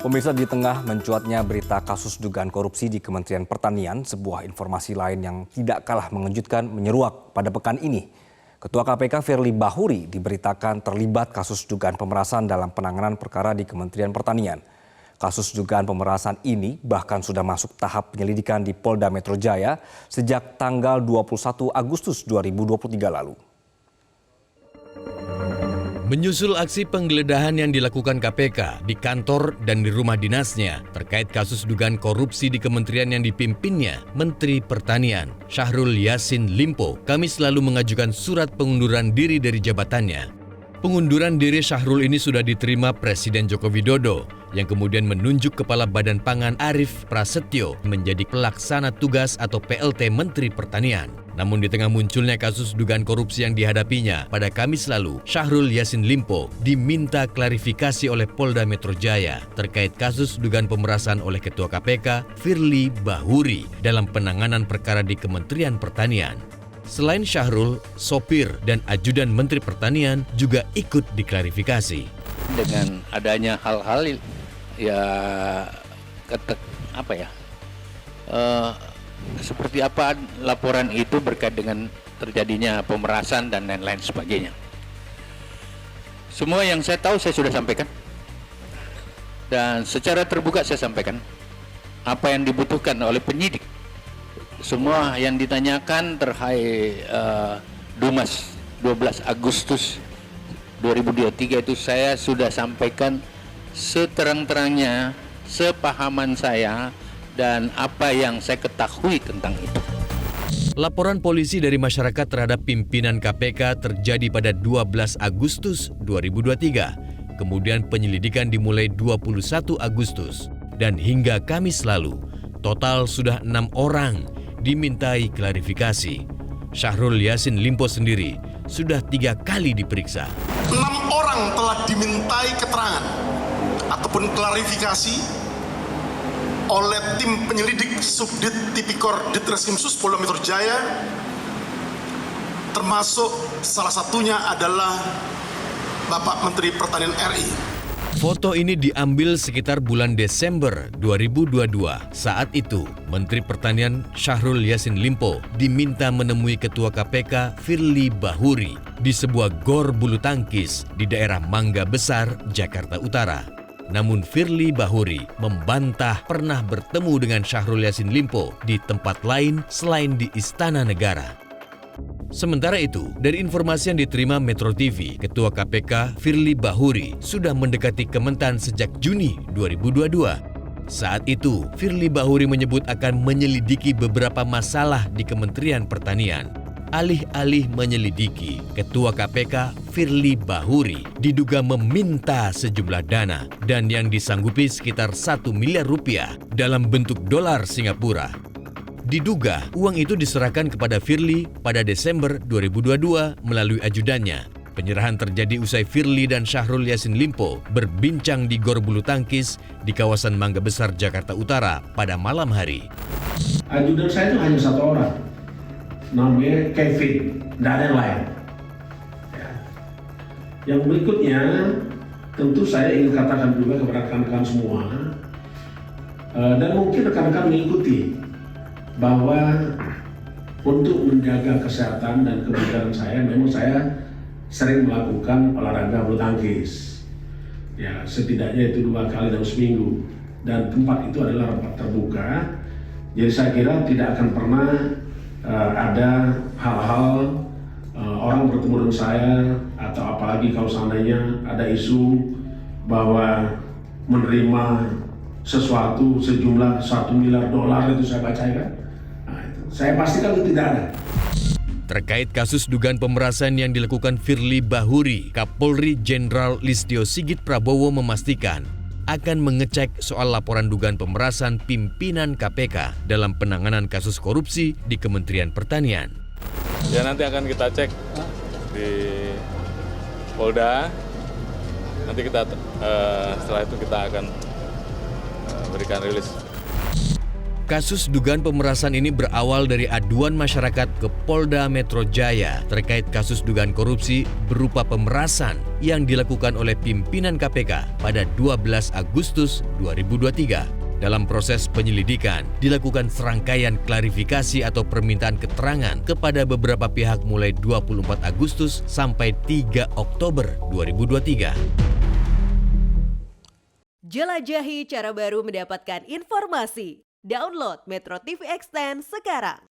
Pemirsa, di tengah mencuatnya berita kasus dugaan korupsi di Kementerian Pertanian, sebuah informasi lain yang tidak kalah mengejutkan menyeruak pada pekan ini. Ketua KPK Firly Bahuri diberitakan terlibat kasus dugaan pemerasan dalam penanganan perkara di Kementerian Pertanian. Kasus dugaan pemerasan ini bahkan sudah masuk tahap penyelidikan di Polda Metro Jaya sejak tanggal 21 Agustus 2023 lalu. Menyusul aksi penggeledahan yang dilakukan KPK di kantor dan di rumah dinasnya terkait kasus dugaan korupsi di kementerian yang dipimpinnya, Menteri Pertanian Syahrul Yassin Limpo, Kamis lalu mengajukan surat pengunduran diri dari jabatannya. Pengunduran diri Syahrul ini sudah diterima Presiden Joko Widodo, yang kemudian menunjuk Kepala Badan Pangan Arief Prasetyo menjadi pelaksana tugas atau PLT Menteri Pertanian. Namun di tengah munculnya kasus dugaan korupsi yang dihadapinya, pada Kamis lalu, Syahrul Yassin Limpo diminta klarifikasi oleh Polda Metro Jaya terkait kasus dugaan pemerasan oleh Ketua KPK Firly Bahuri dalam penanganan perkara di Kementerian Pertanian. Selain Syahrul, sopir dan ajudan Menteri Pertanian juga ikut diklarifikasi. Dengan adanya hal-hal seperti apa laporan itu berkait dengan terjadinya pemerasan dan lain-lain sebagainya. Semua yang saya tahu saya sudah sampaikan dan secara terbuka saya sampaikan apa yang dibutuhkan oleh penyidik. Semua yang ditanyakan terkait Dumas 12 Agustus 2023 itu saya sudah sampaikan seterang-terangnya, sepahaman saya dan apa yang saya ketahui tentang itu. Laporan polisi dari masyarakat terhadap pimpinan KPK terjadi pada 12 Agustus 2023. Kemudian penyelidikan dimulai 21 Agustus. Dan hingga Kamis lalu, total sudah 6 orang dimintai klarifikasi. Syahrul Yassin Limpo sendiri sudah 3 kali diperiksa. 6 orang telah dimintai keterangan ataupun klarifikasi oleh tim penyelidik Subdit Tipikor Ditreskrimsus Polda Metro Jaya, termasuk salah satunya adalah Bapak Menteri Pertanian RI. Foto ini diambil sekitar bulan Desember 2022. Saat itu, Menteri Pertanian Syahrul Yassin Limpo diminta menemui Ketua KPK Firly Bahuri di sebuah gor bulu tangkis di daerah Mangga Besar, Jakarta Utara. Namun Firly Bahuri membantah pernah bertemu dengan Syahrul Yassin Limpo di tempat lain selain di Istana Negara. Sementara itu, dari informasi yang diterima Metro TV, Ketua KPK Firly Bahuri sudah mendekati Kementan sejak Juni 2022. Saat itu, Firly Bahuri menyebut akan menyelidiki beberapa masalah di Kementerian Pertanian. Alih-alih menyelidiki, Ketua KPK Firly Bahuri diduga meminta sejumlah dana dan yang disanggupi sekitar 1 miliar rupiah dalam bentuk dolar Singapura. Diduga uang itu diserahkan kepada Firly pada Desember 2022 melalui ajudannya. Penyerahan terjadi usai Firly dan Syahrul Yassin Limpo berbincang di gor bulu tangkis di kawasan Mangga Besar, Jakarta Utara pada malam hari. Ajudan saya itu hanya 1 orang, namanya Kevin, tidak ada yang lain. Yang berikutnya, tentu saya ingin katakan juga kepada rekan-rekan semua, dan mungkin rekan-rekan mengikuti, bahwa untuk menjaga kesehatan dan kebugaran saya, memang saya sering melakukan olahraga bulu tangkis. Ya, setidaknya itu 2 kali dalam seminggu, dan tempat itu adalah tempat terbuka. Jadi saya kira tidak akan pernah ada hal-hal orang bertemu dengan saya, atau apalagi kalau seandainya ada isu bahwa menerima sesuatu sejumlah 1 miliar dolar itu saya bacakan. Nah, itu saya pastikan itu tidak ada. Terkait kasus dugaan pemerasan yang dilakukan Firly Bahuri, Kapolri Jenderal Listio Sigit Prabowo memastikan akan mengecek soal laporan dugaan pemerasan pimpinan KPK dalam penanganan kasus korupsi di Kementerian Pertanian. Ya, nanti akan kita cek di Polda. Nanti kita setelah itu kita akan berikan rilis. Kasus dugaan pemerasan ini berawal dari aduan masyarakat ke Polda Metro Jaya terkait kasus dugaan korupsi berupa pemerasan yang dilakukan oleh pimpinan KPK pada 12 Agustus 2023. Dalam proses penyelidikan, dilakukan serangkaian klarifikasi atau permintaan keterangan kepada beberapa pihak mulai 24 Agustus sampai 3 Oktober 2023. Jelajahi cara baru mendapatkan informasi. Download Metro TV Extend sekarang.